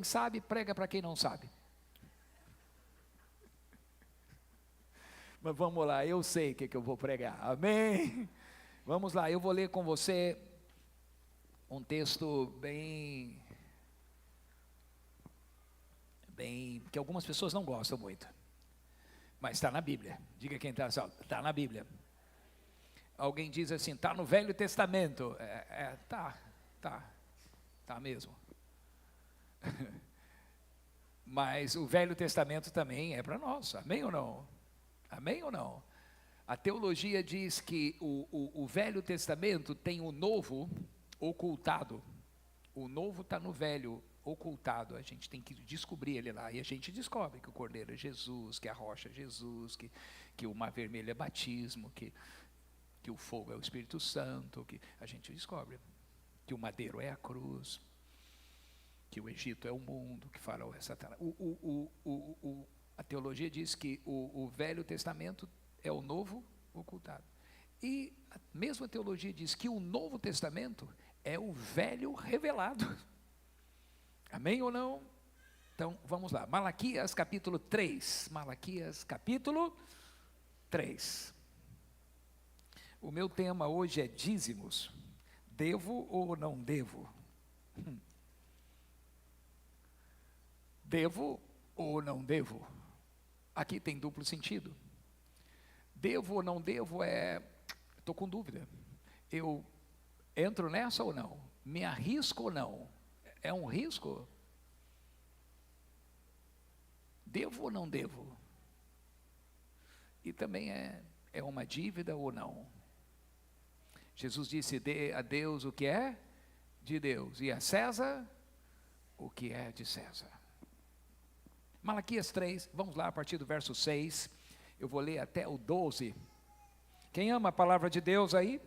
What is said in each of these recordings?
sabe, prega para quem não sabe. Mas vamos lá, eu sei o que eu vou pregar, amém? Vamos lá, eu vou ler com você um texto bem, que algumas pessoas não gostam muito, mas está na Bíblia. Diga quem está na Bíblia. Alguém diz assim, está no Velho Testamento. Tá mesmo. Mas o Velho Testamento também é para nós, amém ou não? Amém ou não? A teologia diz que o Velho Testamento tem o Novo ocultado. O Novo está no Velho ocultado, a gente tem que descobrir ele lá, e a gente descobre que o Cordeiro é Jesus, que a rocha é Jesus, que o mar vermelho é batismo, que o fogo é o Espírito Santo, que a gente descobre que o madeiro é a cruz, que o Egito é o mundo, que Faraó é Satanás. A teologia diz que o Velho Testamento é o Novo ocultado. E a mesma teologia diz que o Novo Testamento é o Velho revelado. Amém ou não? Então, vamos lá. Malaquias capítulo 3. Malaquias capítulo 3. O meu tema hoje é dízimos. Devo ou não devo? Devo ou não devo? Aqui tem duplo sentido. Devo ou não devo estou com dúvida. Eu entro nessa ou não? Me arrisco ou não? É um risco? Devo ou não devo? E também é uma dívida ou não? Jesus disse, dê a Deus o que é de Deus, e a César o que é de César. Malaquias 3, vamos lá a partir do verso 6, eu vou ler até o 12. Quem ama a palavra de Deus aí?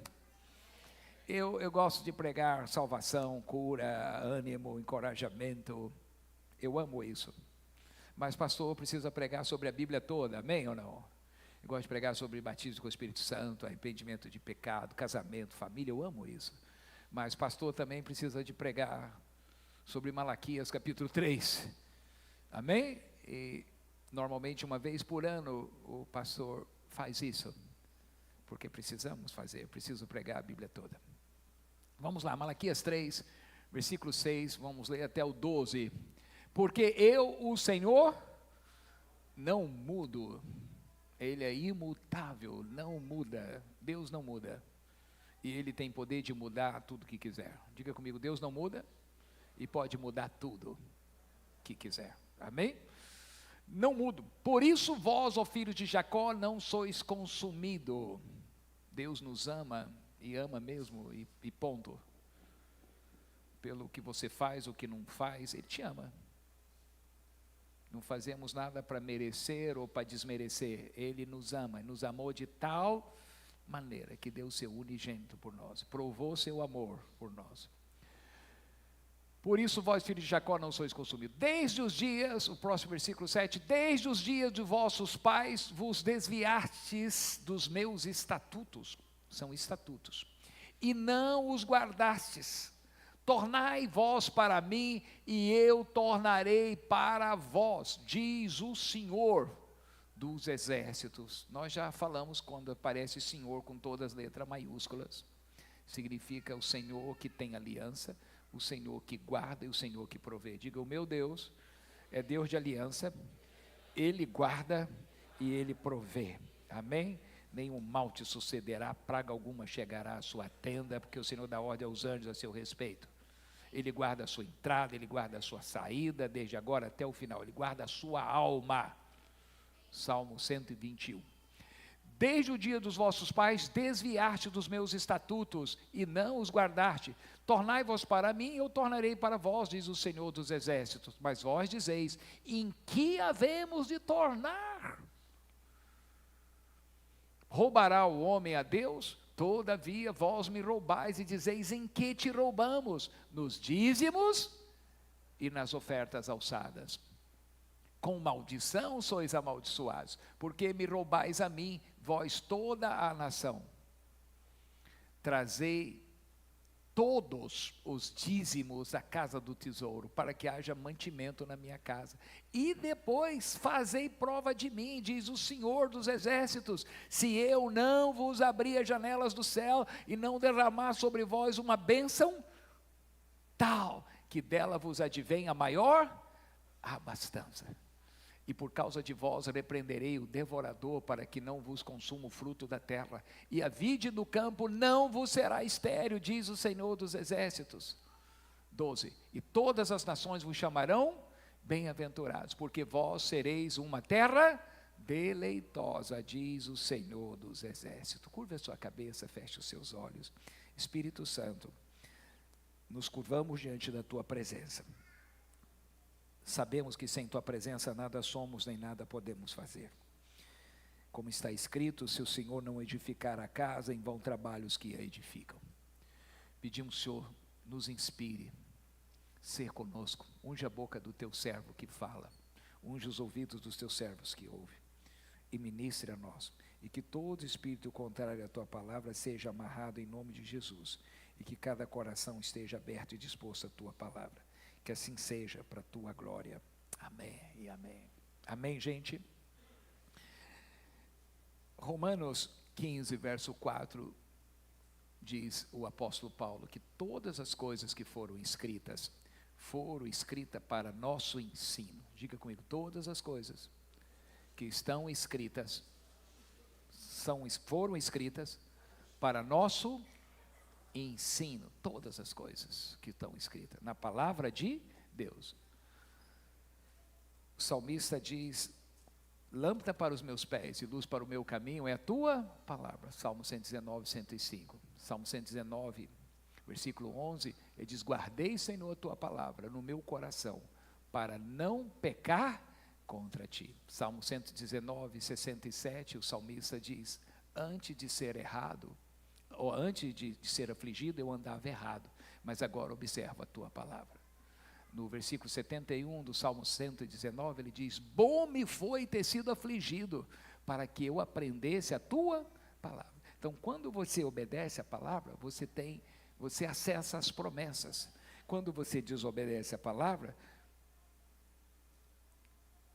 Eu gosto de pregar salvação, cura, ânimo, encorajamento, eu amo isso. Mas pastor, precisa pregar sobre a Bíblia toda, amém ou não? Eu gosto de pregar sobre batismo com o Espírito Santo, arrependimento de pecado, casamento, família, eu amo isso. Mas pastor também precisa de pregar sobre Malaquias capítulo 3, amém? E normalmente uma vez por ano o pastor faz isso, porque precisamos fazer, eu preciso pregar a Bíblia toda. Vamos lá, Malaquias 3, versículo 6, vamos ler até o 12. Porque eu, o Senhor, não mudo, Ele é imutável, não muda, Deus não muda, e Ele tem poder de mudar tudo que quiser. Diga comigo, Deus não muda, e pode mudar tudo que quiser, amém? Não mudo, por isso vós, ó filhos de Jacó, não sois consumido. Deus nos ama, e ama mesmo, e ponto. Pelo que você faz, o que não faz, Ele te ama. Não fazemos nada para merecer ou para desmerecer. Ele nos ama, nos amou de tal maneira que deu seu unigênito por nós, provou seu amor por nós. Por isso vós, filhos de Jacó, não sois consumidos. Desde os dias, o próximo versículo 7, desde os dias de vossos pais vos desviastes dos meus estatutos, são estatutos, e não os guardastes. Tornai vós para mim, e eu tornarei para vós, diz o Senhor dos exércitos. Nós já falamos quando aparece Senhor com todas as letras maiúsculas, significa o Senhor que tem aliança, o Senhor que guarda e o Senhor que provê. Diga, o meu Deus é Deus de aliança, Ele guarda e Ele provê, amém? Nenhum mal te sucederá, praga alguma chegará à sua tenda, porque o Senhor dá ordem aos anjos a seu respeito. Ele guarda a sua entrada, Ele guarda a sua saída, desde agora até o final, Ele guarda a sua alma. Salmo 121. Desde o dia dos vossos pais, desviaste dos meus estatutos, e não os guardaste. Tornai-vos para mim, eu tornarei para vós, diz o Senhor dos exércitos. Mas vós dizeis, em que havemos de tornar? Roubará o homem a Deus? Todavia vós me roubais e dizeis, em que te roubamos? Nos dízimos e nas ofertas alçadas. Com maldição sois amaldiçoados, porque me roubais a mim, vós toda a nação. Trazei todos os dízimos da casa do tesouro, para que haja mantimento na minha casa. E depois fazei prova de mim, diz o Senhor dos Exércitos, se eu não vos abrir as janelas do céu e não derramar sobre vós uma bênção tal, que dela vos advém a maior abastança. E por causa de vós repreenderei o devorador, para que não vos consuma o fruto da terra, e a vide do campo não vos será estéril, diz o Senhor dos Exércitos. 12. E todas as nações vos chamarão bem-aventurados, porque vós sereis uma terra deleitosa, diz o Senhor dos Exércitos. Curva a sua cabeça, feche os seus olhos. Espírito Santo, nos curvamos diante da tua presença. Sabemos que sem tua presença nada somos nem nada podemos fazer. Como está escrito, se o Senhor não edificar a casa, em vão trabalhos que a edificam. Pedimos, Senhor, nos inspire, ser conosco, unge a boca do teu servo que fala, unge os ouvidos dos teus servos que ouvem, e ministre a nós, e que todo espírito contrário à tua palavra seja amarrado em nome de Jesus, e que cada coração esteja aberto e disposto à tua palavra. Que assim seja para a tua glória. Amém e amém. Amém, gente? Romanos 15, verso 4, diz o apóstolo Paulo, que todas as coisas que foram escritas para nosso ensino. Diga comigo, todas as coisas que estão escritas, foram escritas para nosso ensino, todas as coisas que estão escritas na palavra de Deus. O salmista diz: lâmpada para os meus pés e luz para o meu caminho é a tua palavra. Salmo 119, 105. Salmo 119, versículo 11, ele diz: guardei, Senhor, a tua palavra no meu coração, para não pecar contra ti. Salmo 119, 67, o salmista diz: antes de ser errado, ou antes de ser afligido, eu andava errado, mas agora observo a tua palavra. No versículo 71 do Salmo 119, ele diz: bom me foi ter sido afligido, para que eu aprendesse a tua palavra. Então, quando você obedece a palavra, você acessa as promessas. Quando você desobedece a palavra,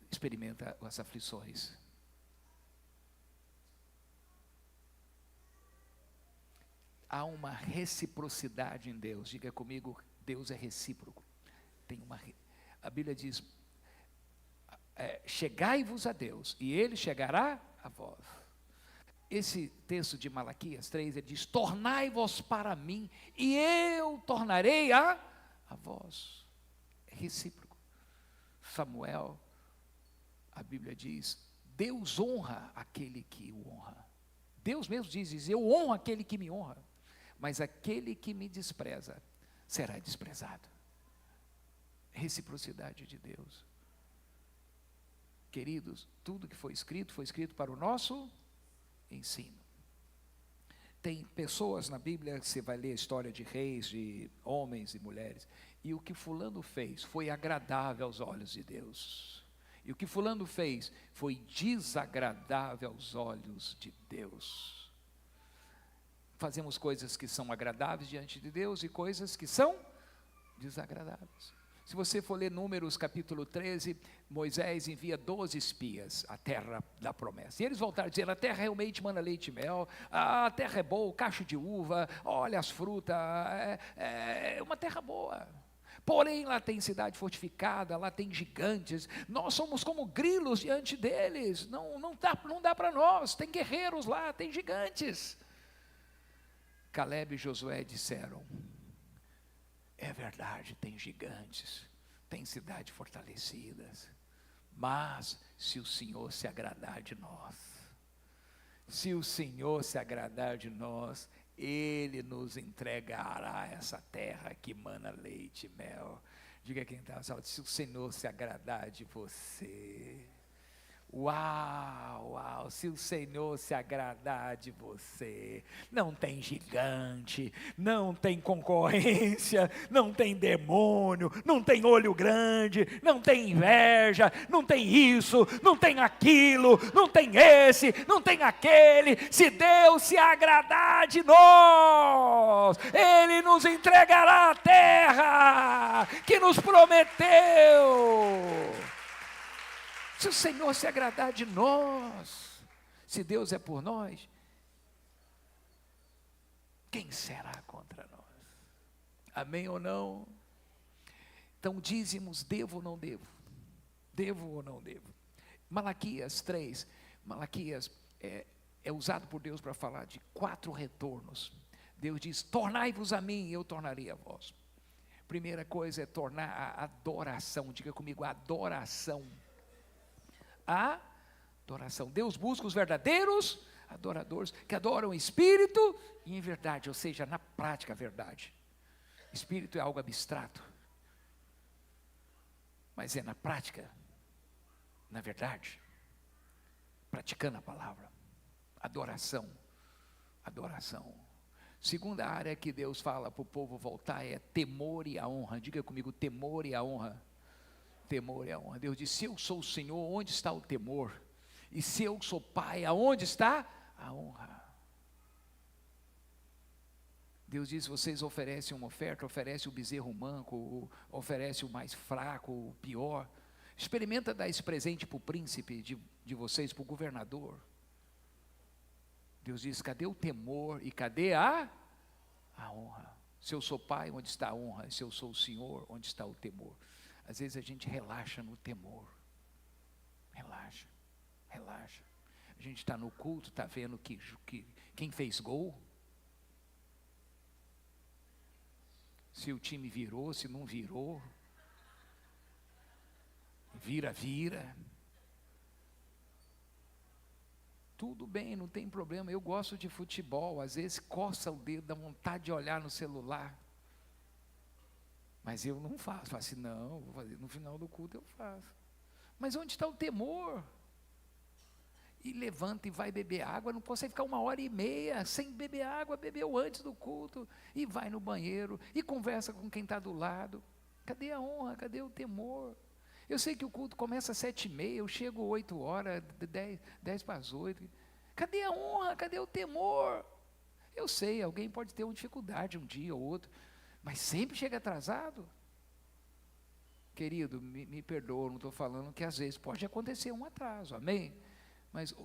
experimenta as aflições. Há uma reciprocidade em Deus. Diga comigo, Deus é recíproco. A Bíblia diz: chegai-vos a Deus, e Ele chegará a vós. Esse texto de Malaquias 3, ele diz: tornai-vos para mim, e eu tornarei a vós. É recíproco. Samuel, a Bíblia diz: Deus honra aquele que o honra. Deus mesmo diz: eu honro aquele que me honra, mas aquele que me despreza será desprezado. Reciprocidade de Deus. Queridos, tudo que foi escrito para o nosso ensino. Tem pessoas na Bíblia, você vai ler a história de reis, de homens e mulheres, e o que fulano fez foi agradável aos olhos de Deus, e o que fulano fez foi desagradável aos olhos de Deus. Fazemos coisas que são agradáveis diante de Deus e coisas que são desagradáveis. Se você for ler Números capítulo 13, Moisés envia 12 espias à terra da promessa. E eles voltaram dizendo: a terra realmente mana leite e mel, a terra é boa, o cacho de uva, olha as frutas, é uma terra boa. Porém, lá tem cidade fortificada, lá tem gigantes, nós somos como grilos diante deles, não dá para nós, tem guerreiros lá, tem gigantes. Caleb e Josué disseram: é verdade, tem gigantes, tem cidades fortalecidas, mas se o Senhor se agradar de nós, Ele nos entregará essa terra que mana leite e mel. Diga quem está, se o Senhor se agradar de você, Uau, uau, se o Senhor se agradar de você, não tem gigante, não tem concorrência, não tem demônio, não tem olho grande, não tem inveja, não tem isso, não tem aquilo, não tem esse, não tem aquele. Se Deus se agradar de nós, Ele nos entregará a terra que nos prometeu. Se o Senhor se agradar de nós, se Deus é por nós, quem será contra nós? Amém ou não? Então, dízimos, devo ou não devo? Devo ou não devo? Malaquias 3, Malaquias é usado por Deus para falar de 4 retornos. Deus diz: tornai-vos a mim e eu tornarei a vós. Primeira coisa é tornar a adoração, diga comigo, adoração. A adoração. Deus busca os verdadeiros adoradores, que adoram o Espírito e em verdade, ou seja, na prática a verdade. Espírito é algo abstrato, mas é na prática, na verdade, praticando a palavra. Adoração, adoração. Segunda área que Deus fala para o povo voltar é temor e a honra. Diga comigo, temor e a honra. Temor e a honra. Deus diz: se eu sou o Senhor, onde está o temor? E se eu sou pai, aonde está a honra? Deus diz: vocês oferecem uma oferta, oferecem o bezerro manco, oferece o mais fraco, o pior. Experimenta dar esse presente para o príncipe de vocês, para o governador. Deus diz: cadê o temor e cadê a honra? Se eu sou pai, onde está a honra? Se eu sou o Senhor, onde está o temor? Às vezes a gente relaxa no temor. Relaxa, relaxa. A gente está no culto, está vendo quem fez gol. Se o time virou, se não virou. Vira. Tudo bem, não tem problema. Eu gosto de futebol. Às vezes coça o dedo, dá vontade de olhar no celular. Mas eu não faço assim, não, vou fazer no final do culto eu faço. Mas onde está o temor? E levanta e vai beber água, não consegue ficar 1h30 sem beber água, bebeu antes do culto, e vai no banheiro, e conversa com quem está do lado. Cadê a honra? Cadê o temor? Eu sei que o culto começa às 7h30, eu chego 8h, 10 para as 8. Cadê a honra? Cadê o temor? Eu sei, alguém pode ter uma dificuldade um dia ou outro, mas sempre chega atrasado. Querido, me perdoa, não estou falando que às vezes pode acontecer um atraso, amém? Mas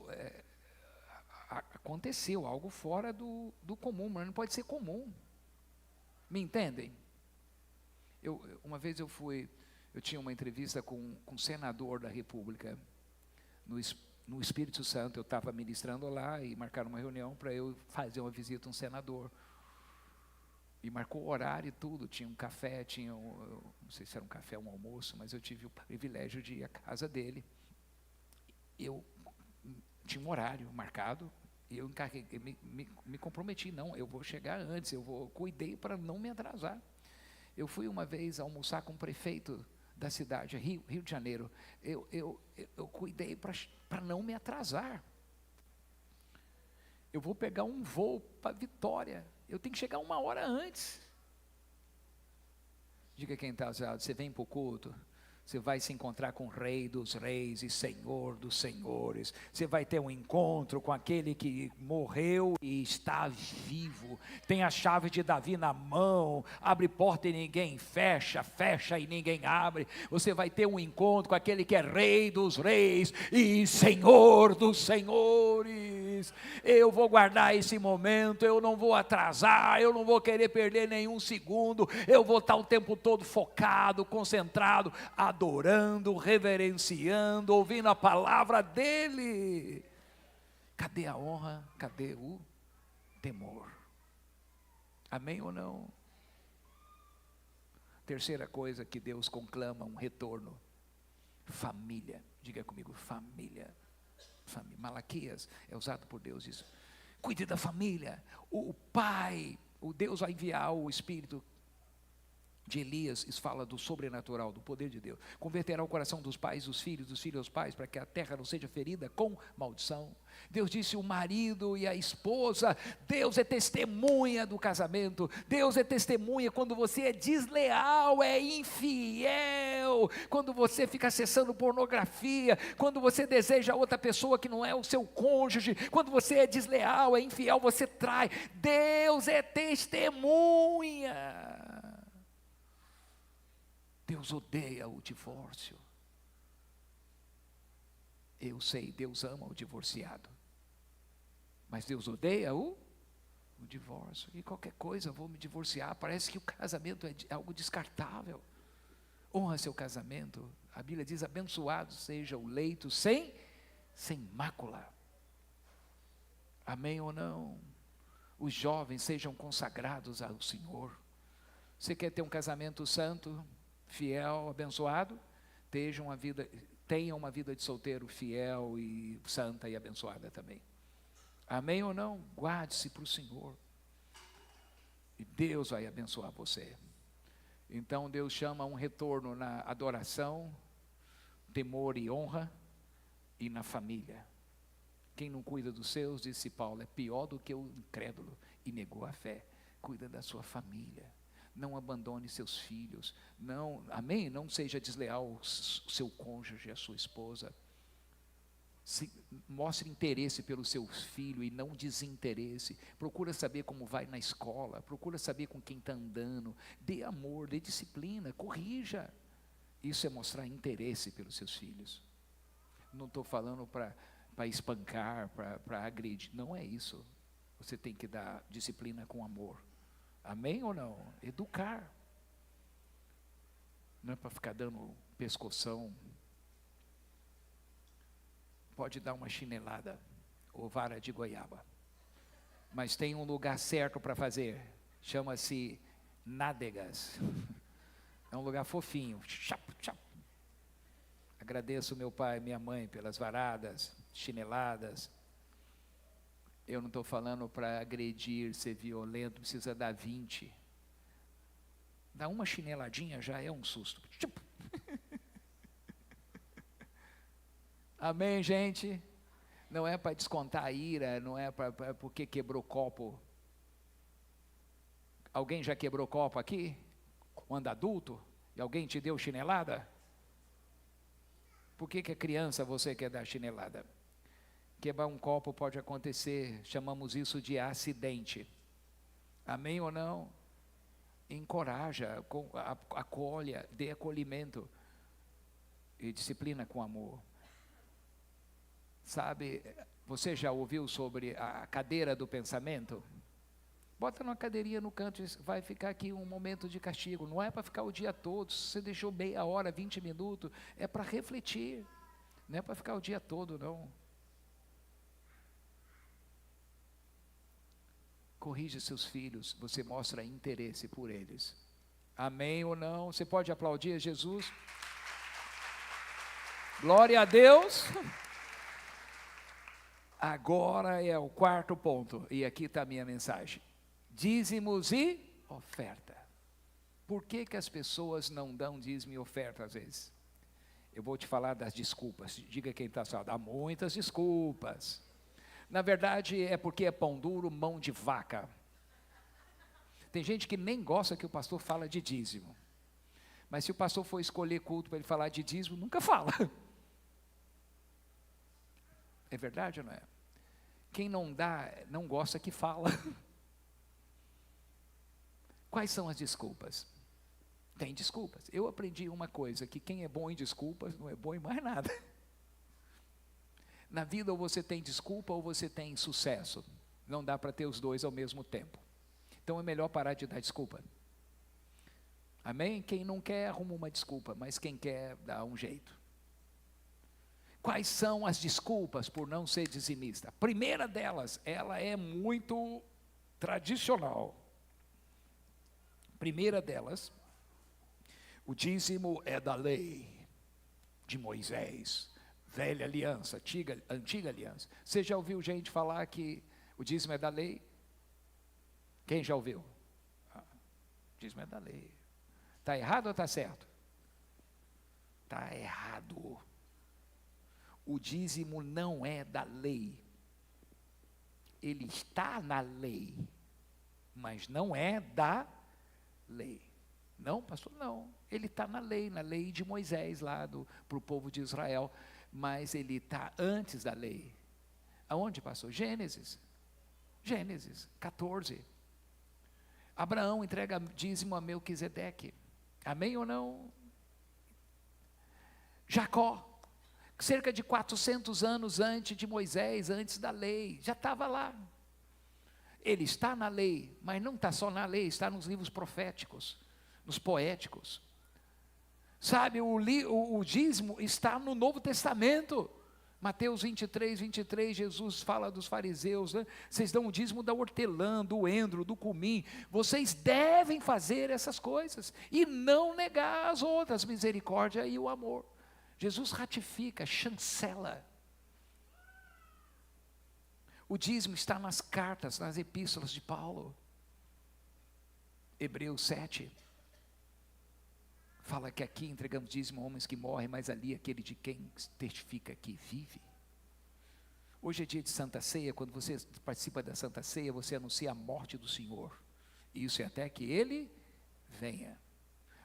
aconteceu algo fora do comum, mas não pode ser comum. Me entendem? Uma vez eu tinha uma entrevista com um senador da República, no Espírito Santo. Eu estava ministrando lá e marcaram uma reunião para eu fazer uma visita a um senador. E marcou o horário e tudo, tinha um café, não sei se era um café ou um almoço, mas eu tive o privilégio de ir à casa dele. Eu tinha um horário marcado, e eu me comprometi, não, eu vou chegar antes, cuidei para não me atrasar. Eu fui uma vez almoçar com o prefeito da cidade, Rio de Janeiro, eu cuidei para não me atrasar. Eu vou pegar um voo para Vitória, eu tenho que chegar 1 hora antes. Diga quem está usado, você vem para o culto, você vai se encontrar com o Rei dos Reis e Senhor dos Senhores. Você vai ter um encontro com aquele que morreu e está vivo. Tem a chave de Davi na mão. Abre porta e ninguém fecha, fecha e ninguém abre. Você vai ter um encontro com aquele que é Rei dos Reis e Senhor dos Senhores. Eu vou guardar esse momento, eu não vou atrasar, eu não vou querer perder nenhum segundo. Eu vou estar o tempo todo focado, concentrado, adorando, reverenciando, ouvindo a palavra dele. Cadê a honra? Cadê o temor? Amém ou não? Terceira coisa que Deus conclama, um retorno: família. Diga comigo, família. Família. Malaquias é usado por Deus isso. Cuide da família. O Pai, o Deus vai enviar o Espírito de Elias, isso fala do sobrenatural, do poder de Deus. Converterá o coração dos pais, dos filhos aos pais, para que a terra não seja ferida com maldição. Deus disse o marido e a esposa. Deus é testemunha do casamento. Deus é testemunha quando você é desleal, é infiel, quando você fica acessando pornografia, quando você deseja outra pessoa que não é o seu cônjuge, quando você é desleal, é infiel, você trai. Deus é testemunha. Deus odeia o divórcio. Eu sei, Deus ama o divorciado, mas Deus odeia o divórcio. E qualquer coisa, vou me divorciar, parece que o casamento é algo descartável. Honra seu casamento. A Bíblia diz, abençoado seja o leito sem mácula. Amém ou não? Os jovens sejam consagrados ao Senhor. Você quer ter um casamento santo, fiel, abençoado? Tenha uma vida de solteiro fiel e santa e abençoada também. Amém ou não? Guarde-se para o Senhor. E Deus vai abençoar você. Então Deus chama um retorno na adoração, temor e honra, e na família. Quem não cuida dos seus, disse Paulo, é pior do que o incrédulo e negou a fé. Cuida da sua família. Não abandone seus filhos. Não, amém? Não seja desleal ao seu cônjuge, a sua esposa. Mostre interesse pelo seu filho e não desinteresse. Procura saber como vai na escola. Procura saber com quem está andando. Dê amor, dê disciplina, corrija. Isso é mostrar interesse pelos seus filhos. Não estou falando para espancar, para agredir. Não é isso. Você tem que dar disciplina com amor. Amém ou não? Educar. Não é para ficar dando pescoção. Pode dar uma chinelada ou vara de goiaba. Mas tem um lugar certo para fazer. Chama-se nádegas. É um lugar fofinho. Chap, chap. Agradeço meu pai e minha mãe pelas varadas, chineladas. Eu não estou falando para agredir, ser violento, precisa dar 20. Dá uma chineladinha já é um susto. Amém, gente? Não é para descontar a ira, não é porque quebrou copo. Alguém já quebrou copo aqui? Quando adulto? E alguém te deu chinelada? Por que a criança você quer dar chinelada? Quebrar um copo pode acontecer, chamamos isso de acidente. Amém ou não? Encoraja, acolha, dê acolhimento e disciplina com amor. Sabe, você já ouviu sobre a cadeira do pensamento? Bota numa cadeirinha no canto, vai ficar aqui um momento de castigo. Não é para ficar o dia todo, se você deixou meia hora, 20 minutos, é para refletir. Não é para ficar o dia todo, não. Corrige seus filhos, você mostra interesse por eles. Amém ou não? Você pode aplaudir Jesus? Glória a Deus. Agora é o quarto ponto, e aqui está a minha mensagem. Dízimos e oferta. Por que as pessoas não dão dízimo e oferta às vezes? Eu vou te falar das desculpas. Diga quem está só, dá muitas desculpas. Na verdade é porque é pão duro, mão de vaca. Tem gente que nem gosta que o pastor fala de dízimo. Mas se o pastor for escolher culto para ele falar de dízimo, nunca fala. É verdade ou não é? Quem não dá, não gosta que fala. Quais são as desculpas? Tem desculpas. Eu aprendi uma coisa, que quem é bom em desculpas não é bom em mais nada. Na vida ou você tem desculpa ou você tem sucesso. Não dá para ter os dois ao mesmo tempo. Então é melhor parar de dar desculpa. Amém? Quem não quer arruma uma desculpa, mas quem quer dá um jeito. Quais são as desculpas por não ser dizimista? A primeira delas, ela é muito tradicional. Primeira delas, o dízimo é da lei de Moisés, velha aliança, antiga aliança. Você já ouviu gente falar que o dízimo é da lei? Quem já ouviu? O dízimo é da lei. Está errado ou está certo? Está errado. O dízimo não é da lei. Ele está na lei, mas não é da lei. Não, pastor, não. Ele está na lei de Moisés lá para o povo de Israel, mas ele está antes da lei. Aonde, pastor? Gênesis 14. Abraão entrega dízimo a Melquisedeque. Amém ou não? Jacó, cerca de 400 anos antes de Moisés, antes da lei, já estava lá. Ele está na lei, mas não está só na lei, está nos livros proféticos, nos poéticos. Sabe, o dízimo está no Novo Testamento. Mateus 23, Jesus fala dos fariseus, né? Vocês dão o dízimo da hortelã, do endro, do cumim. Vocês devem fazer essas coisas e não negar as outras, misericórdia e o amor. Jesus ratifica, chancela. O dízimo está nas cartas, nas epístolas de Paulo. Hebreus 7. Fala que aqui entregamos dízimo a homens que morrem, mas ali aquele de quem testifica que vive. Hoje é dia de Santa Ceia. Quando você participa da Santa Ceia, você anuncia a morte do Senhor. Isso é até que Ele venha.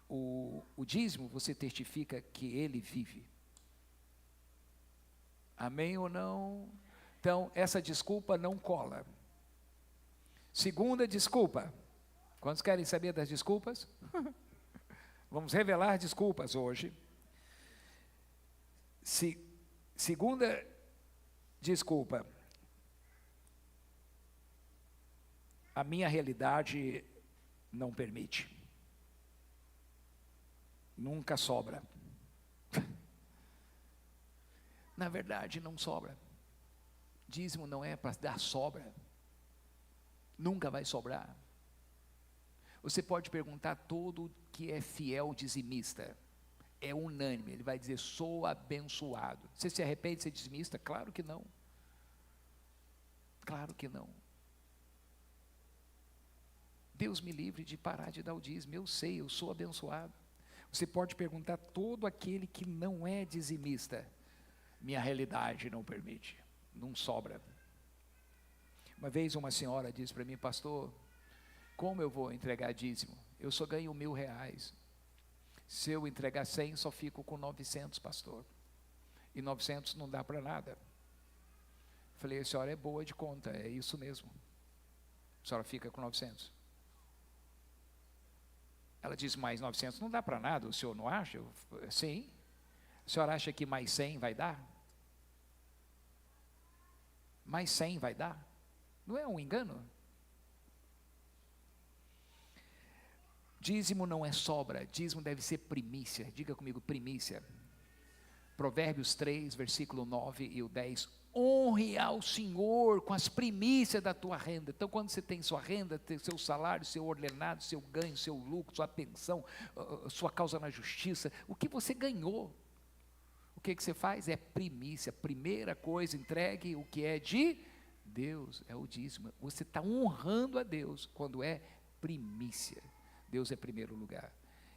O dízimo, você testifica que Ele vive. Amém ou não? Então, essa desculpa não cola. Segunda desculpa. Quantos querem saber das desculpas? Vamos revelar desculpas hoje. Segunda desculpa. A minha realidade não permite. Nunca sobra. Na verdade, não sobra. Dízimo não é para dar sobra. Nunca vai sobrar. Você pode perguntar a todo que é fiel dizimista. É unânime, ele vai dizer, sou abençoado. Você se arrepende de ser dizimista? Claro que não. Claro que não. Deus me livre de parar de dar o dízimo. Eu sei, eu sou abençoado. Você pode perguntar a todo aquele que não é dizimista. Minha realidade não permite. Não sobra. Uma vez uma senhora disse para mim, pastor, como eu vou entregar dízimo? Eu só ganho R$1.000. Se eu entregar 100, só fico com 900, pastor. E 900 não dá para nada. Falei, a senhora é boa de conta, é isso mesmo. A senhora fica com 900. Ela disse, mais 900 não dá para nada, o senhor não acha? Sim. A senhora acha que mais 100 vai dar? Mais 100 vai dar? Não é um engano? Dízimo não é sobra, dízimo deve ser primícia. Diga comigo, primícia. Provérbios 3, versículo 9 e o 10. Honre ao Senhor com as primícias da tua renda. Então, quando você tem sua renda, seu salário, seu ordenado, seu ganho, seu lucro, sua pensão, sua causa na justiça, o que você ganhou, o que você faz? É primícia. Primeira coisa, entregue o que é de Deus, é o dízimo. Você está honrando a Deus quando é primícia. Deus é primeiro lugar.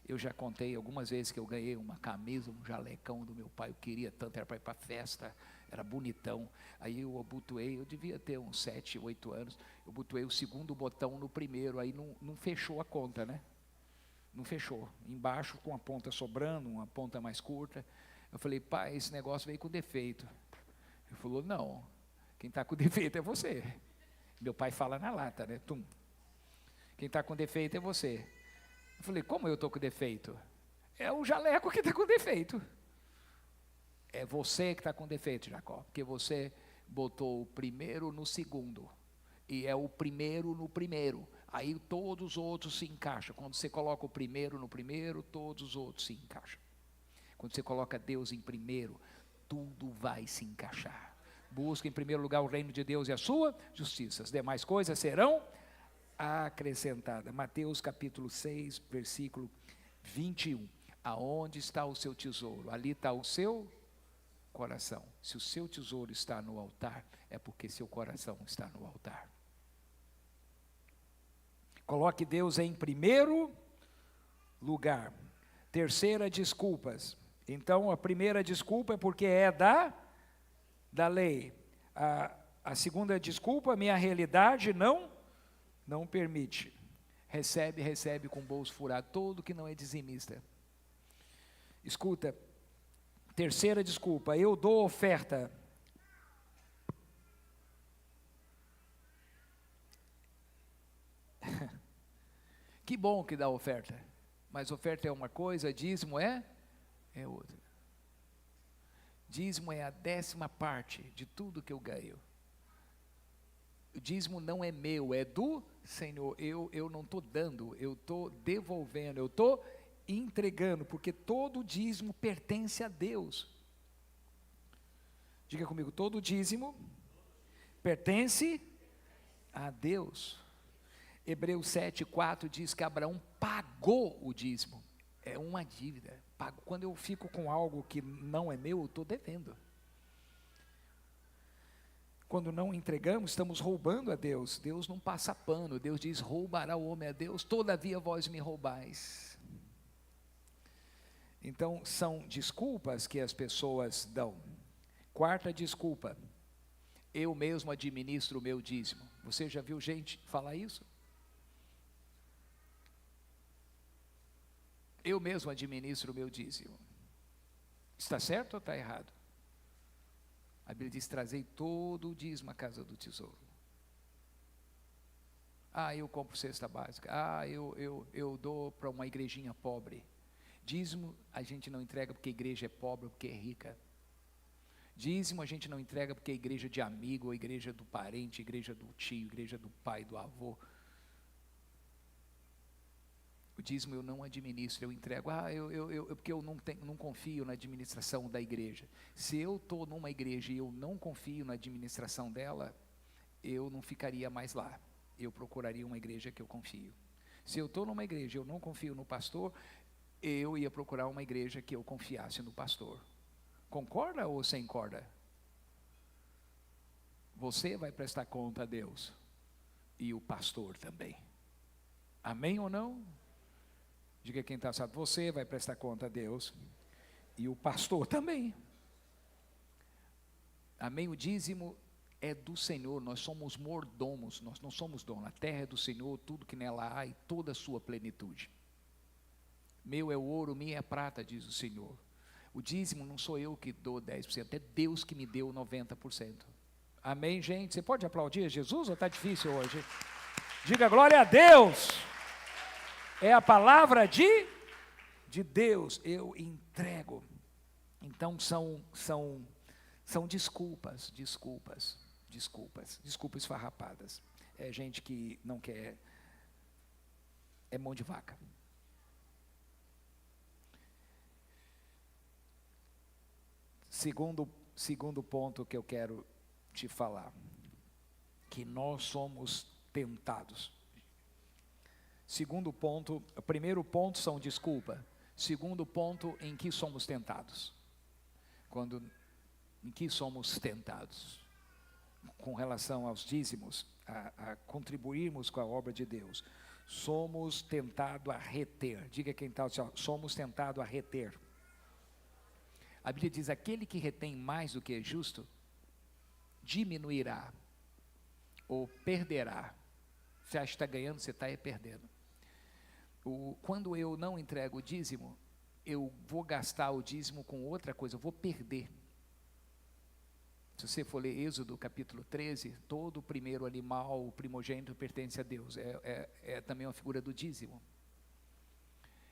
Eu já contei algumas vezes que eu ganhei uma camisa, um jalecão do meu pai, eu queria tanto, era para ir para festa, era bonitão. Aí eu abotoei, eu devia ter uns 7, 8 anos, eu abotoei o segundo botão no primeiro, aí não fechou a conta, né? Não fechou. Embaixo com a ponta sobrando, uma ponta mais curta. Eu falei, pai, esse negócio veio com defeito. Ele falou, não, quem está com defeito é você. Meu pai fala na lata, né? Tum. Quem está com defeito é você. Eu falei, como eu estou com defeito? É o jaleco que está com defeito. É você que está com defeito, Jacó, porque você botou o primeiro no segundo, e é o primeiro no primeiro, aí todos os outros se encaixam. Quando você coloca o primeiro no primeiro, todos os outros se encaixam. Quando você coloca Deus em primeiro, tudo vai se encaixar. Busca em primeiro lugar o reino de Deus e a sua justiça, as demais coisas serão acrescentada. Mateus capítulo 6, versículo 21. Aonde está o seu tesouro? Ali está o seu coração. Se o seu tesouro está no altar, é porque seu coração está no altar. Coloque Deus em primeiro lugar. Terceira, desculpas. Então, a primeira desculpa é porque é da lei. A segunda desculpa, minha realidade não permite. Recebe com bolso furado, todo que não é dizimista. Escuta, terceira desculpa, eu dou oferta. Que bom que dá oferta, mas oferta é uma coisa, dízimo é outra. Dízimo é a 10ª parte de tudo que eu ganho. O dízimo não é meu, é do Senhor. Eu não estou dando, eu estou devolvendo, eu estou entregando, porque todo dízimo pertence a Deus. Diga comigo, todo dízimo pertence a Deus. Hebreus 7:4 diz que Abraão pagou o dízimo. É uma dívida. Quando eu fico com algo que não é meu, eu estou devendo. Quando não entregamos, estamos roubando a Deus. Deus não passa pano. Deus diz, roubará o homem a Deus, todavia vós me roubais. Então, são desculpas que as pessoas dão. Quarta desculpa, eu mesmo administro o meu dízimo. Você já viu gente falar isso? Eu mesmo administro o meu dízimo. Está certo ou está errado? A Bíblia diz, trazei todo o dízimo à casa do tesouro. Eu compro cesta básica. Eu dou para uma igrejinha pobre. Dízimo a gente não entrega porque a igreja é pobre, porque é rica. Dízimo a gente não entrega porque é igreja de amigo, ou igreja do parente, igreja do tio, igreja do pai, do avô. O dízimo eu não administro, eu entrego. Porque eu não confio na administração da igreja. Se eu estou numa igreja e eu não confio na administração dela, eu não ficaria mais lá. Eu procuraria uma igreja que eu confio. Se eu estou numa igreja e eu não confio no pastor, eu ia procurar uma igreja que eu confiasse no pastor. Concorda ou sem corda? Você vai prestar conta a Deus. E o pastor também. Amém ou não? Diga quem está certo, você vai prestar conta a Deus e o pastor também. Amém? O dízimo é do Senhor, nós somos mordomos, nós não somos donos. A terra é do Senhor, tudo que nela há e toda a sua plenitude. Meu é o ouro, minha é a prata, diz o Senhor. O dízimo não sou eu que dou 10%, é Deus que me deu 90%. Amém, gente? Você pode aplaudir Jesus ou está difícil hoje? Diga glória a Deus. É a palavra de Deus, eu entrego. Então são desculpas esfarrapadas. É gente que não quer, é mão de vaca. Segundo ponto que eu quero te falar, que nós somos tentados. Segundo ponto, o primeiro ponto são desculpa. Segundo ponto, em que somos tentados. Em que somos tentados? Com relação aos dízimos, a contribuirmos com a obra de Deus. Somos tentados a reter. Diga quem está, somos tentados a reter. A Bíblia diz, aquele que retém mais do que é justo, diminuirá, ou perderá. Você acha que está ganhando, você está perdendo. Quando eu não entrego o dízimo, eu vou gastar o dízimo com outra coisa, eu vou perder. Se você for ler Êxodo capítulo 13, todo o primeiro animal, o primogênito pertence a Deus, é também uma figura do dízimo.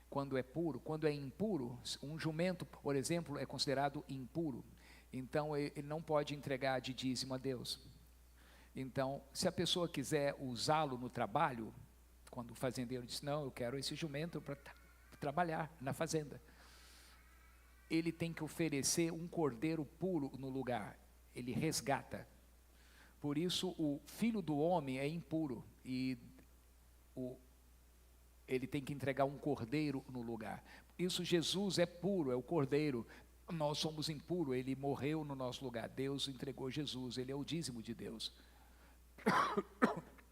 Quando é puro, quando é impuro, um jumento, por exemplo, é considerado impuro, então ele não pode entregar de dízimo a Deus. Então, se a pessoa quiser usá-lo no trabalho, quando o fazendeiro diz, não, eu quero esse jumento para trabalhar na fazenda, ele tem que oferecer um cordeiro puro no lugar, ele resgata. Por isso o filho do homem é impuro, e ele tem que entregar um cordeiro no lugar. Isso, Jesus é puro, é o cordeiro, nós somos impuros, ele morreu no nosso lugar, Deus entregou Jesus, ele é o dízimo de Deus,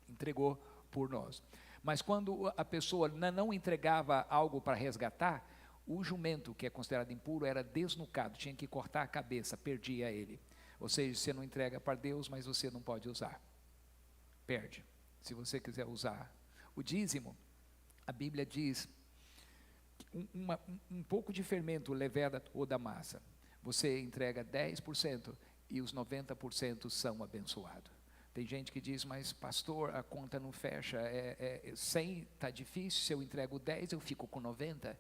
entregou por nós. Mas quando a pessoa não entregava algo para resgatar, o jumento, que é considerado impuro, era desnucado, tinha que cortar a cabeça, perdia ele. Ou seja, você não entrega para Deus, mas você não pode usar. Perde, se você quiser usar. O dízimo, a Bíblia diz, um pouco de fermento leveda toda a massa. Você entrega 10% e os 90% são abençoados. Tem gente que diz, mas pastor, a conta não fecha, 100 está difícil, se eu entrego 10 eu fico com 90.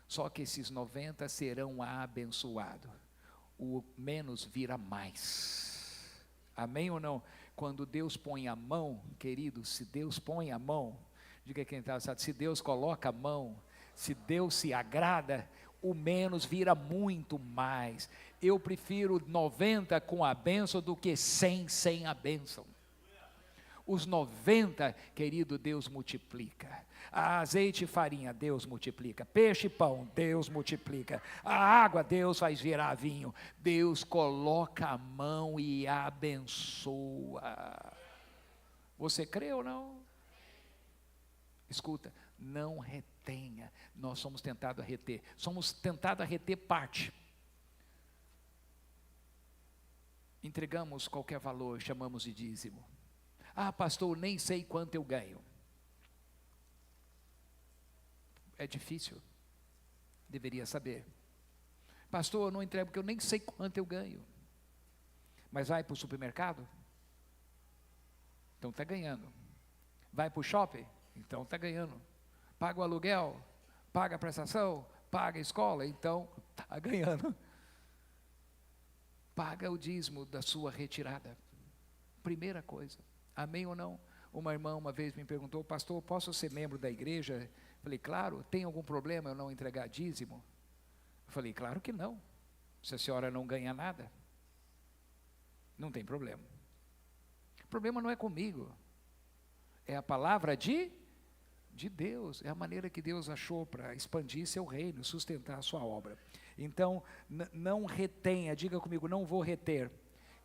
Só que esses 90 serão abençoados. O menos vira mais. Amém ou não? Quando Deus põe a mão, querido, se Deus põe a mão, diga quem está, se Deus coloca a mão, se Deus se agrada, o menos vira muito mais. Eu prefiro 90 com a bênção do que 100 sem a bênção. Os 90, querido, Deus multiplica. A azeite e farinha, Deus multiplica. Peixe e pão, Deus multiplica. A água, Deus faz virar vinho. Deus coloca a mão e abençoa. Você crê ou não? Escuta, não retenha. Nós somos tentados a reter. Somos tentados a reter parte. Entregamos qualquer valor, chamamos de dízimo. Ah, pastor, nem sei quanto eu ganho. É difícil. Deveria saber. Pastor, eu não entrego porque eu nem sei quanto eu ganho. Mas vai para o supermercado? Então está ganhando. Vai para o shopping? Então está ganhando. Paga o aluguel? Paga a prestação? Paga a escola? Então está ganhando. Paga o dízimo da sua retirada. Primeira coisa. Amém ou não? Uma irmã uma vez me perguntou, pastor, posso ser membro da igreja? Falei, claro. Tem algum problema eu não entregar dízimo? Falei, claro que não. Se a senhora não ganha nada, não tem problema. O problema não é comigo. É a palavra de Deus. É a maneira que Deus achou para expandir seu reino, sustentar a sua obra. Então, não retenha. Diga comigo, não vou reter.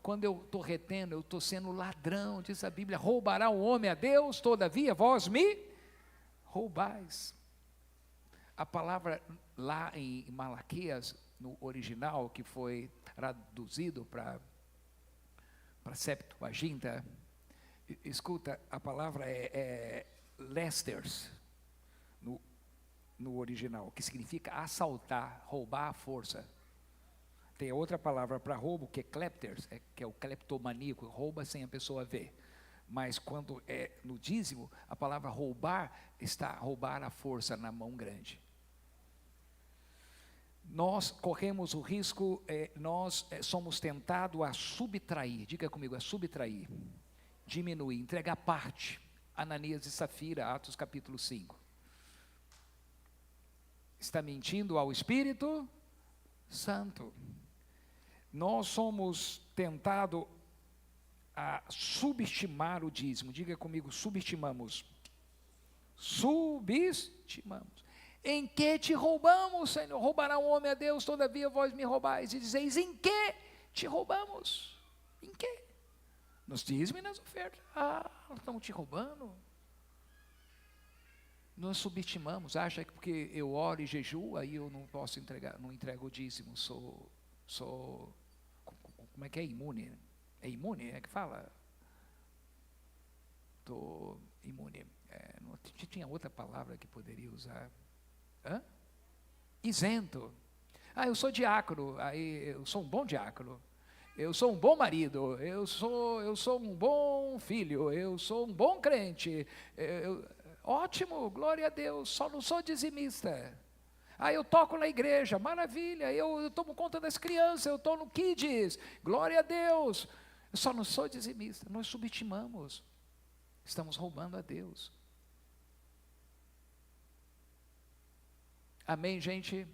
Quando eu estou retendo, eu estou sendo ladrão, diz a Bíblia, roubará o homem a Deus, todavia vós me roubais. A palavra lá em Malaquias, no original, que foi traduzido para Septuaginta, escuta, a palavra é lesters, no original, que significa assaltar, roubar à força. Tem outra palavra para roubo, que é klepters, que é o kleptomaníaco, rouba sem a pessoa ver. Mas quando é no dízimo, a palavra roubar está roubar à força na mão grande. Nós corremos o risco, nós somos tentados a subtrair, diga comigo, a subtrair, diminuir, entregar parte. Ananias e Safira, Atos capítulo 5. Está mentindo ao Espírito Santo. Nós somos tentados a subestimar o dízimo. Diga comigo, subestimamos. Subestimamos. Em que te roubamos, Senhor? Roubará um homem a Deus, todavia vós me roubais. E dizeis, em que te roubamos? Em que? Nos dízimos e nas ofertas. Ah, nós estamos te roubando. Nós subestimamos, acha que porque eu oro e jejuo, aí eu não posso entregar, não entrego o dízimo, sou, como é que é, imune? É imune, é que fala? Estou imune. Não tinha outra palavra que poderia usar. Hã? Isento. Ah, eu sou diácono, aí eu sou um bom diácono. Eu sou um bom marido, eu sou um bom filho, eu sou um bom crente. Ótimo, glória a Deus, só não sou dizimista. Ah, eu toco na igreja, maravilha, eu tomo conta das crianças, eu estou no Kids, glória a Deus. Eu só não sou dizimista. Nós subestimamos, estamos roubando a Deus. Amém, gente?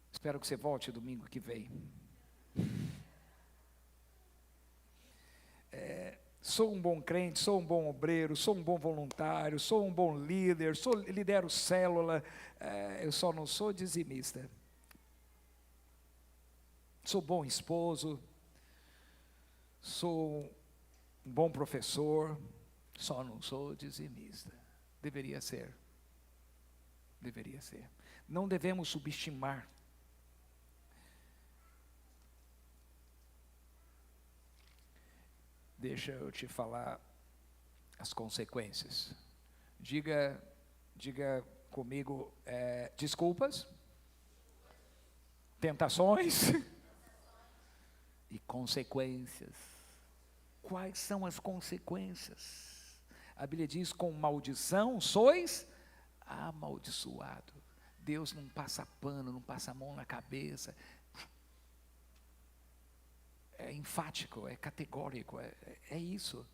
Espero que você volte domingo que vem. Sou um bom crente, sou um bom obreiro, sou um bom voluntário, sou um bom líder, lidero célula, eu só não sou dizimista. Sou bom esposo, sou um bom professor, Só não sou dizimista. Deveria ser. Deveria ser. Não devemos subestimar. Deixa eu te falar as consequências. Diga comigo, desculpas, tentações e consequências. Quais são as consequências? A Bíblia diz: com maldição sois amaldiçoado. Deus não passa pano, não passa a mão na cabeça. É enfático, é categórico, é isso.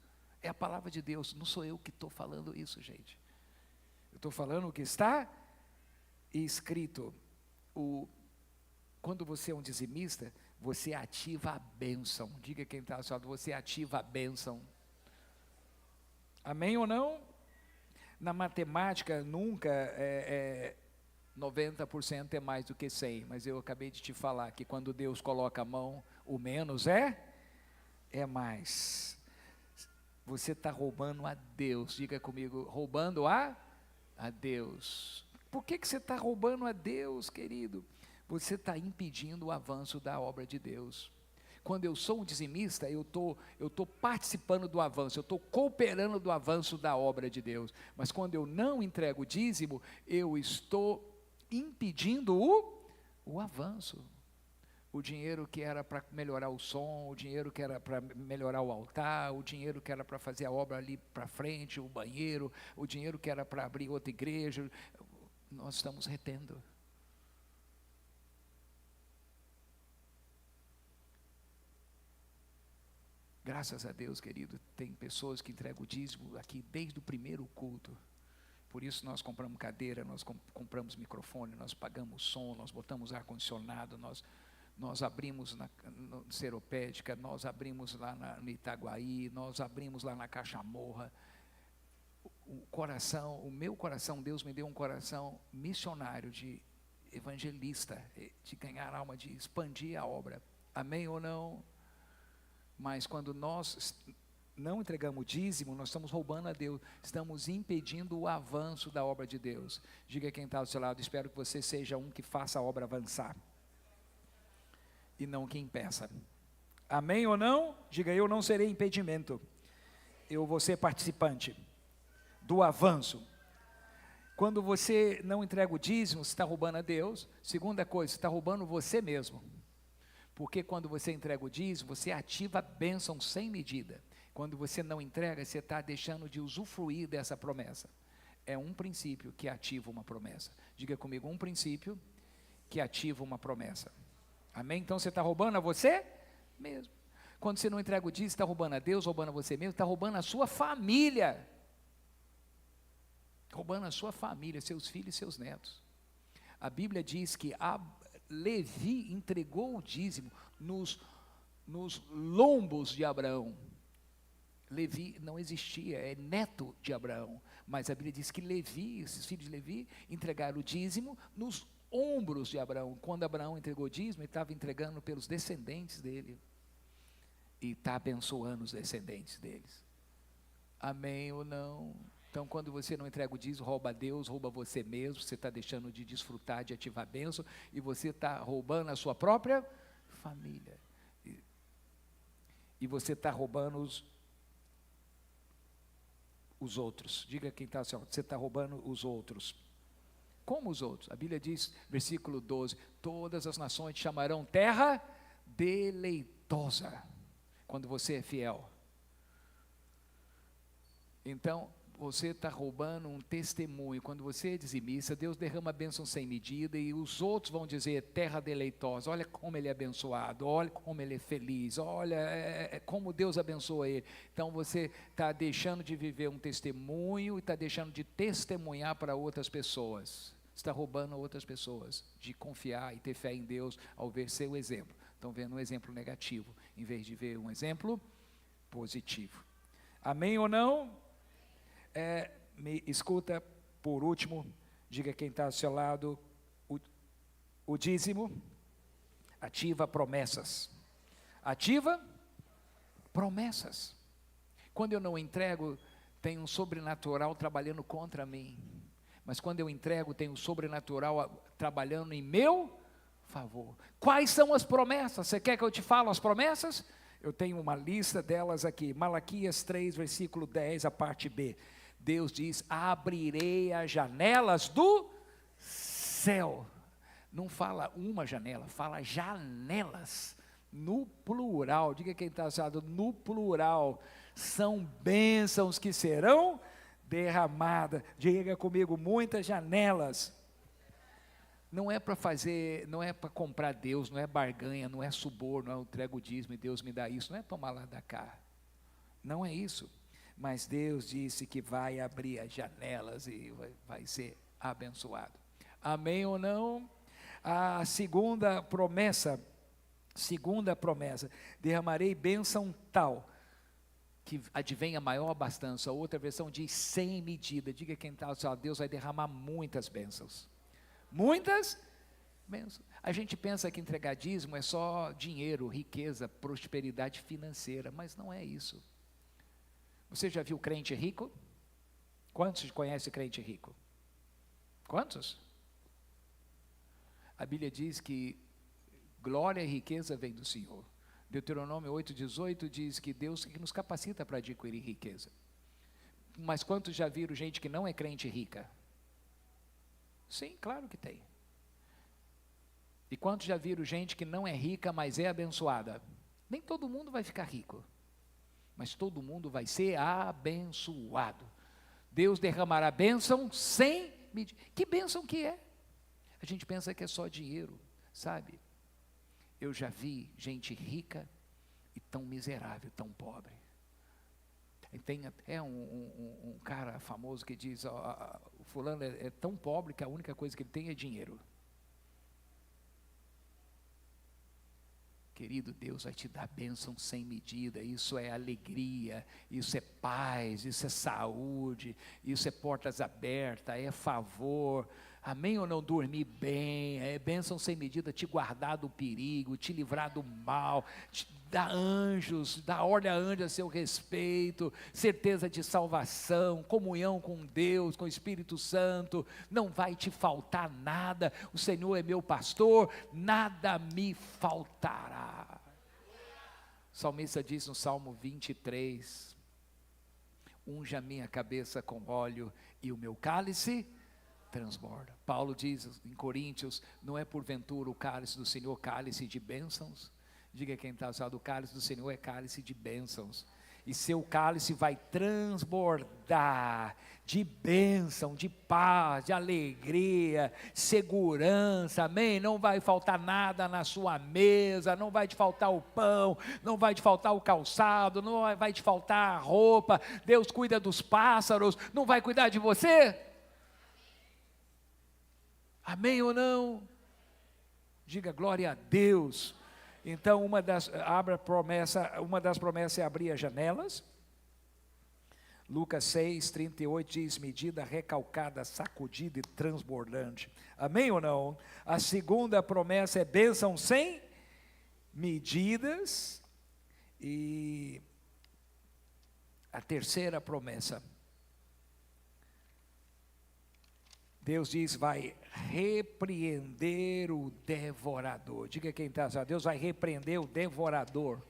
É a palavra de Deus, não sou eu que estou falando isso, gente. Eu estou falando o que está escrito. Quando você é um dizimista, você ativa a bênção. Diga quem está ao seu lado, você ativa a bênção. Amém ou não? Na matemática, nunca 90% é mais do que 100, mas eu acabei de te falar que quando Deus coloca a mão, o menos é mais. Você está roubando a Deus. Diga comigo, roubando a Deus. Por que você está roubando a Deus, querido? Você está impedindo o avanço da obra de Deus. Quando eu sou um dizimista, eu estou participando do avanço, eu estou cooperando do avanço da obra de Deus. Mas quando eu não entrego o dízimo, eu estou impedindo o avanço. O dinheiro que era para melhorar o som, o dinheiro que era para melhorar o altar, o dinheiro que era para fazer a obra ali para frente, o banheiro, o dinheiro que era para abrir outra igreja, nós estamos retendo. Graças a Deus, querido, tem pessoas que entregam o dízimo aqui desde o primeiro culto. Por isso nós compramos cadeira, nós compramos microfone, nós pagamos som, nós botamos ar-condicionado, nós abrimos no Seropédica, nós abrimos lá no Itaguaí, nós abrimos lá na Cachamorra. O meu coração, Deus me deu um coração missionário, de evangelista, de ganhar alma, de expandir a obra. Amém ou não? Mas quando nós não entregamos o dízimo, nós estamos roubando a Deus, estamos impedindo o avanço da obra de Deus. Diga quem está ao seu lado, espero que você seja um que faça a obra avançar, e não que impeça. Amém ou não? Diga: eu não serei impedimento, eu vou ser participante do avanço. Quando você não entrega o dízimo, você está roubando a Deus. Segunda coisa, você está roubando você mesmo. Porque quando você entrega o dízimo, você ativa a bênção sem medida. Quando você não entrega, você está deixando de usufruir dessa promessa. É um princípio que ativa uma promessa. Diga comigo, um princípio que ativa uma promessa. Amém? Então você está roubando a você mesmo. Quando você não entrega o dízimo, você está roubando a Deus, roubando a você mesmo, está roubando a sua família. Roubando a sua família, seus filhos e seus netos. A Bíblia diz que Levi entregou o dízimo nos lombos de Abraão. Levi não existia, é neto de Abraão, mas a Bíblia diz que Levi, esses filhos de Levi, entregaram o dízimo nos ombros de Abraão. Quando Abraão entregou o dízimo, ele estava entregando pelos descendentes dele, e está abençoando os descendentes deles. Amém ou não? Então, quando você não entrega o dízimo, rouba a Deus, rouba você mesmo, você está deixando de desfrutar, de ativar a bênção, e você está roubando a sua própria família. E você está roubando os outros. Diga quem está assim, você está roubando os outros. Como os outros? A Bíblia diz, versículo 12, todas as nações te chamarão terra deleitosa, quando você é fiel. Então, você está roubando um testemunho. Quando você é dizimista, Deus derrama a bênção sem medida, e os outros vão dizer, terra deleitosa, olha como ele é abençoado, olha como ele é feliz, olha como Deus abençoa ele. Então você está deixando de viver um testemunho, e está deixando de testemunhar para outras pessoas. Está roubando outras pessoas de confiar e ter fé em Deus ao ver seu exemplo. Estão vendo um exemplo negativo, em vez de ver um exemplo positivo. Amém ou não? Me escuta, por último, diga quem está ao seu lado, o dízimo ativa promessas. Ativa promessas. Quando eu não entrego, tem um sobrenatural trabalhando contra mim. Mas quando eu entrego, tem um sobrenatural trabalhando em meu favor. Quais são as promessas? Você quer que eu te fale as promessas? Eu tenho uma lista delas aqui. Malaquias 3, versículo 10, a parte B. Deus diz: abrirei as janelas do céu. Não fala uma janela, fala janelas, no plural. Diga quem está assado, no plural. São bênçãos que serão derramadas. Diga comigo, muitas janelas. Não é para fazer, não é para comprar Deus, não é barganha, não é suborno, não é o entrego o dízimo e Deus me dá isso, não é tomar lá da cá. Não é isso. Mas Deus disse que vai abrir as janelas e vai ser abençoado. Amém ou não? A segunda promessa, derramarei bênção tal, que advém a maior abastança. A outra versão diz sem medida. Diga quem está, Deus vai derramar muitas bênçãos. Muitas bênçãos. A gente pensa que entregar dízimo é só dinheiro, riqueza, prosperidade financeira, mas não é isso. Você já viu crente rico? Quantos conhecem crente rico? Quantos? A Bíblia diz que glória e riqueza vem do Senhor. Deuteronômio 8,18 diz que Deus que nos capacita para adquirir riqueza. Mas quantos já viram gente que não é crente rica? Sim, claro que tem. E quantos já viram gente que não é rica, mas é abençoada? Nem todo mundo vai ficar rico, mas todo mundo vai ser abençoado. Deus derramará bênção sem medida. Que bênção que é? A gente pensa que é só dinheiro, sabe? Eu já vi gente rica e tão miserável, tão pobre. Tem um cara famoso que diz, o fulano é tão pobre que a única coisa que ele tem é dinheiro. Querido, Deus vai te dar bênção sem medida. Isso é alegria, isso é paz, isso é saúde, isso é portas abertas, é favor. Amém ou não? Dormir bem, é bênção sem medida, te guardar do perigo, te livrar do mal, te dar anjos, dar ordem a anjos a seu respeito, certeza de salvação, comunhão com Deus, com o Espírito Santo. Não vai te faltar nada. O Senhor é meu pastor, nada me faltará. O salmista diz no Salmo 23, unja a minha cabeça com óleo e o meu cálice transborda. Paulo diz em Coríntios, não é porventura o cálice do Senhor cálice de bênçãos? Diga quem está usando, o cálice do Senhor é cálice de bênçãos. E seu cálice vai transbordar de bênção, de paz, de alegria, segurança, amém? Não vai faltar nada na sua mesa, não vai te faltar o pão, não vai te faltar o calçado, não vai te faltar a roupa. Deus cuida dos pássaros, não vai cuidar de você? Amém ou não? Diga glória a Deus. Então uma das promessas é abrir as janelas. Lucas 6, 38 diz, medida recalcada, sacudida e transbordante. Amém ou não? A segunda promessa é bênção sem medidas. E a terceira promessa, Deus diz, vai repreender o devorador. Diga quem está, Deus vai repreender o devorador.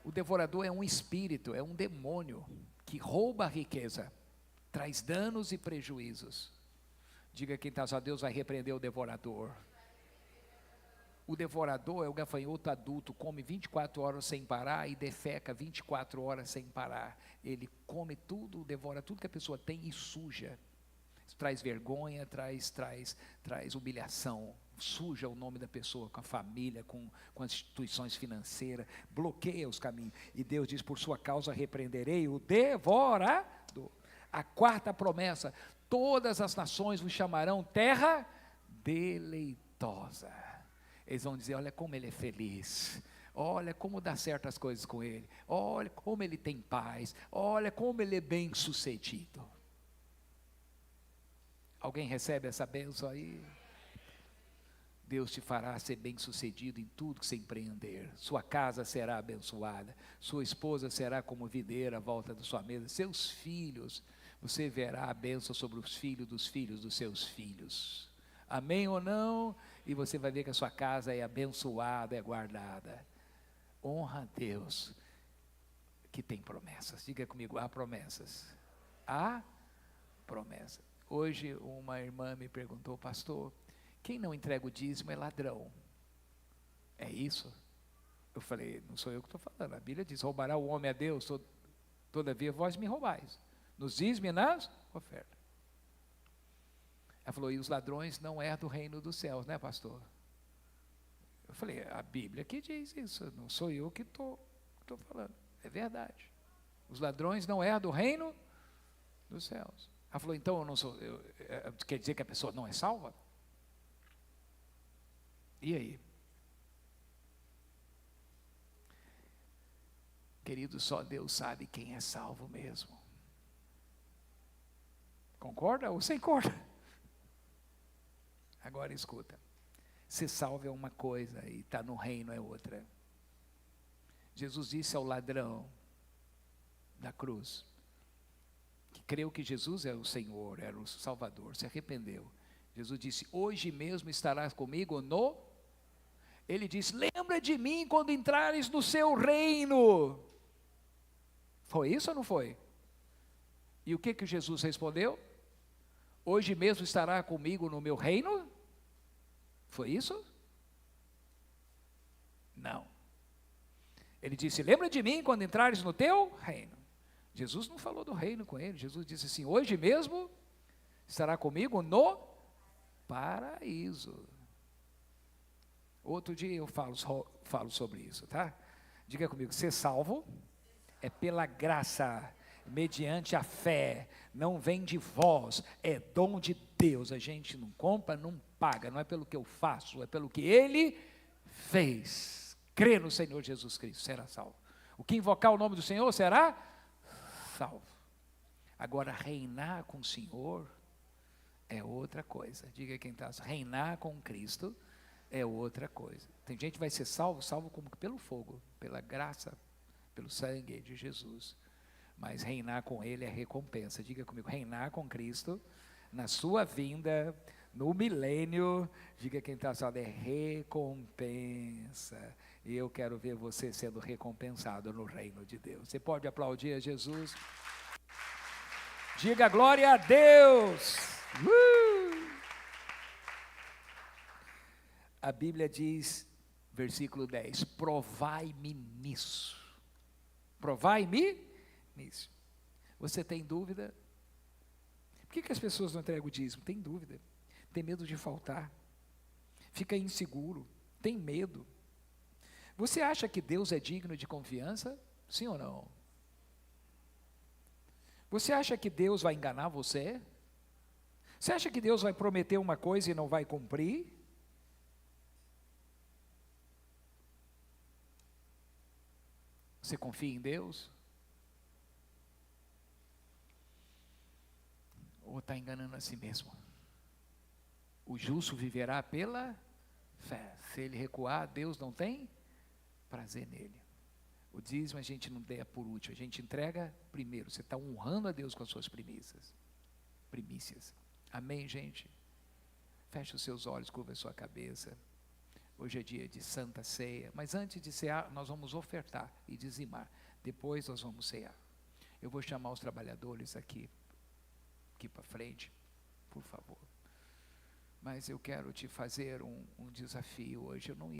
O devorador é um espírito, é um demônio que rouba a riqueza, traz danos e prejuízos. Diga quem está, Deus vai repreender o devorador. O devorador é o gafanhoto adulto, come 24 horas sem parar e defeca 24 horas sem parar. Ele come tudo, devora tudo que a pessoa tem e suja. Traz vergonha, traz humilhação, suja o nome da pessoa, com a família, com as instituições financeiras, bloqueia os caminhos. E Deus diz, por sua causa repreenderei o devorador. A quarta promessa, todas as nações vos chamarão terra deleitosa. Eles vão dizer, olha como ele é feliz. Olha como dá certo as coisas com ele. Olha como ele tem paz. Olha como ele é bem sucedido. Alguém recebe essa bênção aí? Deus te fará ser bem-sucedido em tudo que você empreender. Sua casa será abençoada. Sua esposa será como videira à volta da sua mesa. Seus filhos, você verá a bênção sobre os filhos dos seus filhos. Amém ou não? E você vai ver que a sua casa é abençoada, é guardada. Honra a Deus que tem promessas. Diga comigo, há promessas. Há promessa. Hoje uma irmã me perguntou, pastor, quem não entrega o dízimo é ladrão. É isso? Eu falei, não sou eu que estou falando. A Bíblia diz, roubará o homem a Deus, todavia vós me roubais. Nos dízimos e nas ofertas. Ela falou, e os ladrões não herdam do reino dos céus, né, pastor? Eu falei, a Bíblia que diz isso, não sou eu que estou falando. É verdade. Os ladrões não herdam do reino dos céus. Ela falou, então eu não sou, quer dizer que a pessoa não é salva? E aí? Querido, só Deus sabe quem é salvo mesmo. Concorda ou sem concorda? Agora escuta. Ser salvo é uma coisa e estar no reino é outra. Jesus disse ao ladrão da cruz, que creu que Jesus era o Senhor, era o Salvador, se arrependeu. Jesus disse, hoje mesmo estarás comigo no... Ele disse, lembra de mim quando entrares no seu reino. Foi isso ou não foi? E o que Jesus respondeu? Hoje mesmo estará comigo no meu reino? Foi isso? Não. Ele disse, lembra de mim quando entrares no teu reino. Jesus não falou do reino com ele. Jesus disse assim, hoje mesmo estará comigo no paraíso. Outro dia eu falo sobre isso, tá? Diga comigo, ser salvo é pela graça, mediante a fé, não vem de vós, é dom de Deus. A gente não compra, não paga, não é pelo que eu faço, é pelo que Ele fez. Crê no Senhor Jesus Cristo, será salvo. O que invocar o nome do Senhor será salvo. Agora, reinar com o Senhor é outra coisa. Diga quem está, reinar com Cristo é outra coisa. Tem gente que vai ser salvo como pelo fogo, pela graça, pelo sangue de Jesus. Mas reinar com Ele é recompensa. Diga comigo, reinar com Cristo, na sua vinda, no milênio, diga quem está falando, é recompensa. E eu quero ver você sendo recompensado no reino de Deus. Você pode aplaudir a Jesus? Diga glória a Deus! A Bíblia diz, versículo 10, provai-me nisso. Provai-me nisso. Você tem dúvida? Por que as pessoas não entregam o dízimo? Tem dúvida, tem medo de faltar, fica inseguro, tem medo. Você acha que Deus é digno de confiança? Sim ou não? Você acha que Deus vai enganar você? Você acha que Deus vai prometer uma coisa e não vai cumprir? Você confia em Deus? Ou está enganando a si mesmo? O justo viverá pela fé. Se ele recuar, Deus não tem prazer nele. O dízimo a gente não dá por último, a gente entrega primeiro. Você está honrando a Deus com as suas primícias. Amém, gente? Feche os seus olhos, curva a sua cabeça. Hoje é dia de Santa Ceia, mas antes de cear, nós vamos ofertar e dizimar. Depois nós vamos cear. Eu vou chamar os trabalhadores aqui para frente, por favor. Mas eu quero te fazer um desafio hoje. Eu não